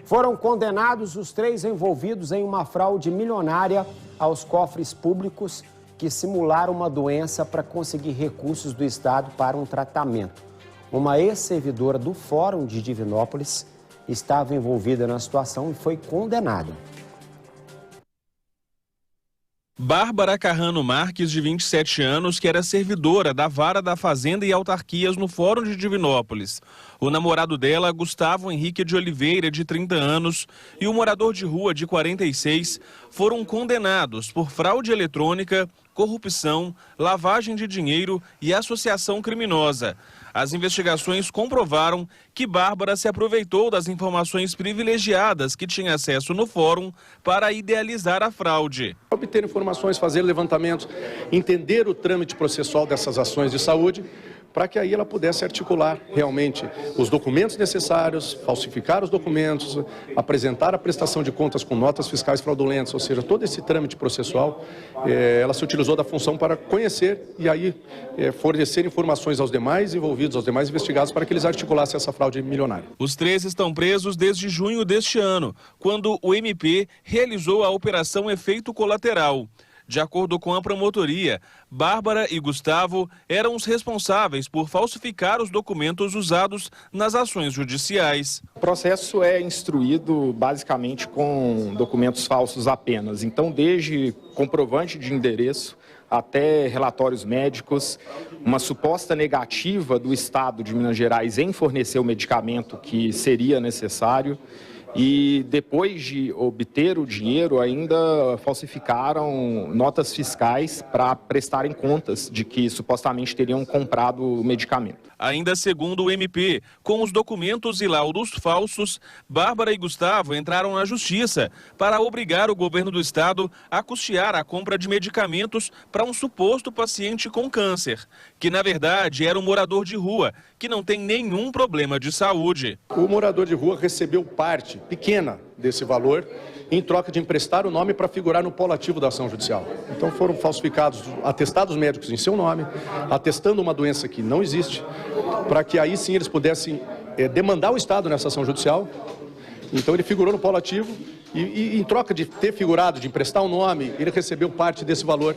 Foram condenados os 3 envolvidos em uma fraude milionária aos cofres públicos que simularam uma doença para conseguir recursos do Estado para um tratamento. Uma ex-servidora do Fórum de Divinópolis estava envolvida na situação e foi condenada. Bárbara Carrano Marques, de 27 anos, que era servidora da Vara da Fazenda e Autarquias no Fórum de Divinópolis. O namorado dela, Gustavo Henrique de Oliveira, de 30 anos, e o morador de rua, de 46, foram condenados por fraude eletrônica, corrupção, lavagem de dinheiro e associação criminosa. As investigações comprovaram que Bárbara se aproveitou das informações privilegiadas que tinha acesso no fórum para idealizar a fraude. Obter informações, fazer levantamentos, entender o trâmite processual dessas ações de saúde, para que aí ela pudesse articular realmente os documentos necessários, falsificar os documentos, apresentar a prestação de contas com notas fiscais fraudulentas, ou seja, todo esse trâmite processual, ela se utilizou da função para conhecer e aí fornecer informações aos demais envolvidos, aos demais investigados, para que eles articulassem essa fraude milionária. Os 3 estão presos desde junho deste ano, quando o MP realizou a Operação Efeito Colateral. De acordo com a promotoria, Bárbara e Gustavo eram os responsáveis por falsificar os documentos usados nas ações judiciais. O processo é instruído basicamente com documentos falsos apenas. Então, desde comprovante de endereço até relatórios médicos, uma suposta negativa do Estado de Minas Gerais em fornecer o medicamento que seria necessário. E depois de obter o dinheiro, ainda falsificaram notas fiscais para prestarem contas de que supostamente teriam comprado o medicamento. Ainda segundo o MP, com os documentos e laudos falsos, Bárbara e Gustavo entraram na justiça para obrigar o governo do estado a custear a compra de medicamentos para um suposto paciente com câncer, que na verdade era um morador de rua, que não tem nenhum problema de saúde. O morador de rua recebeu parte pequena desse valor em troca de emprestar o nome para figurar no polo ativo da ação judicial. Então foram falsificados atestados médicos em seu nome, atestando uma doença que não existe, para que aí sim eles pudessem demandar o Estado nessa ação judicial. Então ele figurou no polo ativo e em troca de ter figurado, de emprestar o nome, ele recebeu parte desse valor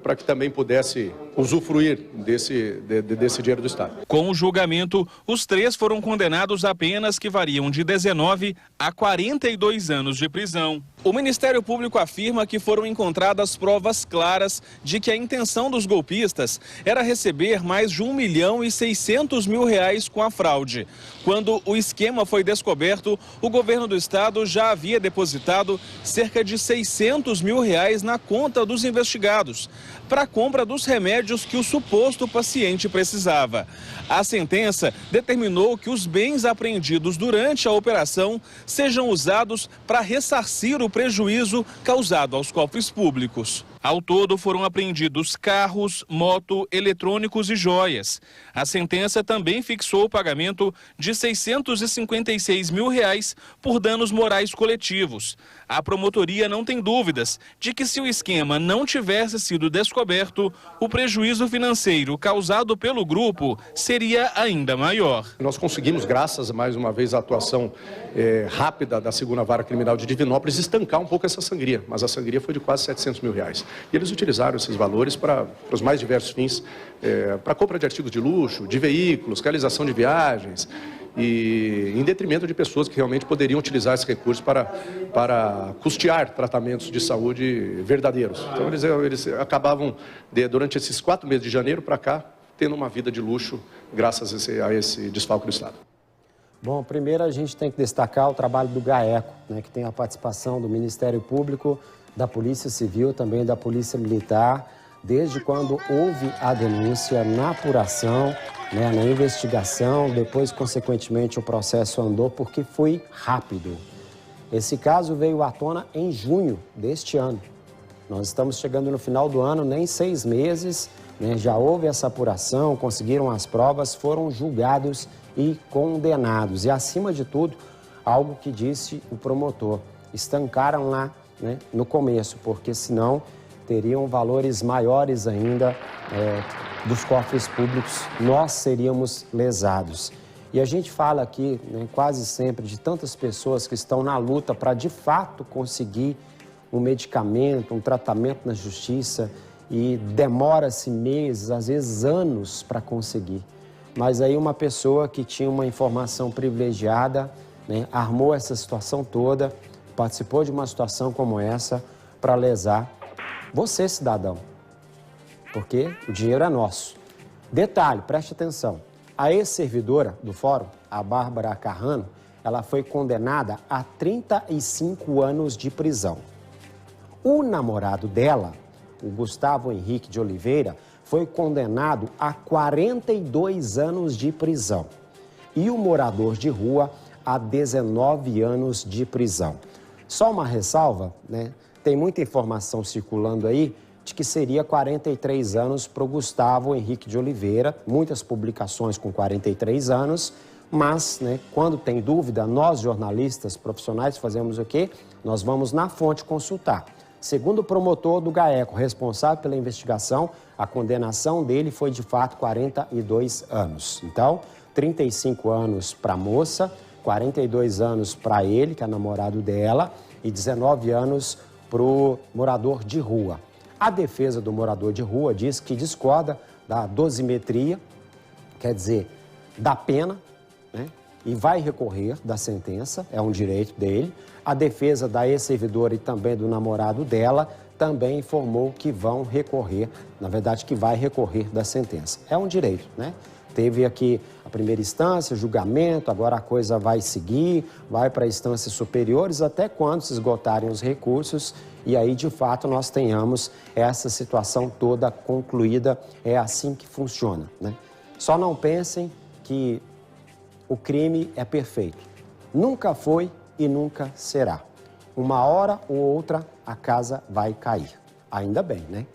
para que também pudesse usufruir desse dinheiro do Estado. Com o julgamento, os 3 foram condenados a penas que variam de 19 a 42 anos de prisão. O Ministério Público afirma que foram encontradas provas claras de que a intenção dos golpistas era receber mais de R$1.600.000 com a fraude. Quando o esquema foi descoberto, o governo do estado já havia depositado cerca de R$600.000 na conta dos investigados, para a compra dos remédios que o suposto paciente precisava. A sentença determinou que os bens apreendidos durante a operação sejam usados para ressarcir o prejuízo causado aos cofres públicos. Ao todo, foram apreendidos carros, moto, eletrônicos e joias. A sentença também fixou o pagamento de R$656.000 por danos morais coletivos. A promotoria não tem dúvidas de que, se o esquema não tivesse sido descoberto, o prejuízo financeiro causado pelo grupo seria ainda maior. Nós conseguimos, graças mais uma vez à atuação rápida da 2ª Vara Criminal de Divinópolis, estancar um pouco essa sangria, mas a sangria foi de quase R$700.000. E eles utilizaram esses valores para os mais diversos fins, para compra de artigos de luxo, de veículos, realização de viagens, e em detrimento de pessoas que realmente poderiam utilizar esse recurso para custear tratamentos de saúde verdadeiros. Então eles acabavam, durante esses 4 meses de janeiro para cá, tendo uma vida de luxo graças a esse desfalque do Estado. Bom, primeiro a gente tem que destacar o trabalho do GAECO, né, que tem a participação do Ministério Público, da Polícia Civil, também da Polícia Militar, desde quando houve a denúncia, na apuração, né, na investigação, depois, consequentemente, o processo andou porque foi rápido. Esse caso veio à tona em junho deste ano. Nós estamos chegando no final do ano, nem 6 meses, né, já houve essa apuração, conseguiram as provas, foram julgados e condenados. E, acima de tudo, algo que disse o promotor, estancaram lá, né, no começo, porque senão teriam valores maiores ainda dos cofres públicos, nós seríamos lesados. E a gente fala aqui, né, quase sempre, de tantas pessoas que estão na luta para, de fato, conseguir um medicamento, um tratamento na justiça e demora-se meses, às vezes anos para conseguir. Mas aí uma pessoa que tinha uma informação privilegiada, né, armou essa situação toda, participou de uma situação como essa para lesar você, cidadão, porque o dinheiro é nosso. Detalhe, preste atenção, a ex-servidora do fórum, a Bárbara Carrano, ela foi condenada a 35 anos de prisão. O namorado dela, o Gustavo Henrique de Oliveira, foi condenado a 42 anos de prisão. E o morador de rua a 19 anos de prisão. Só uma ressalva, né? Tem muita informação circulando aí de que seria 43 anos para o Gustavo Henrique de Oliveira, muitas publicações com 43 anos, mas, né, quando tem dúvida, nós jornalistas profissionais fazemos o quê? Nós vamos na fonte consultar. Segundo o promotor do GAECO, responsável pela investigação, a condenação dele foi de fato 42 anos. Então, 35 anos para a moça, 42 anos para ele, que é namorado dela, e 19 anos para o morador de rua. A defesa do morador de rua diz que discorda da dosimetria, quer dizer, da pena, né? E vai recorrer da sentença, é um direito dele. A defesa da ex-servidora e também do namorado dela também informou que vão recorrer, na verdade que vai recorrer da sentença. É um direito, né? Teve aqui a primeira instância, julgamento, agora a coisa vai seguir, vai para instâncias superiores até quando se esgotarem os recursos e aí, de fato, nós tenhamos essa situação toda concluída. É assim que funciona, né? Só não pensem que o crime é perfeito. Nunca foi e nunca será. Uma hora ou outra a casa vai cair. Ainda bem, né?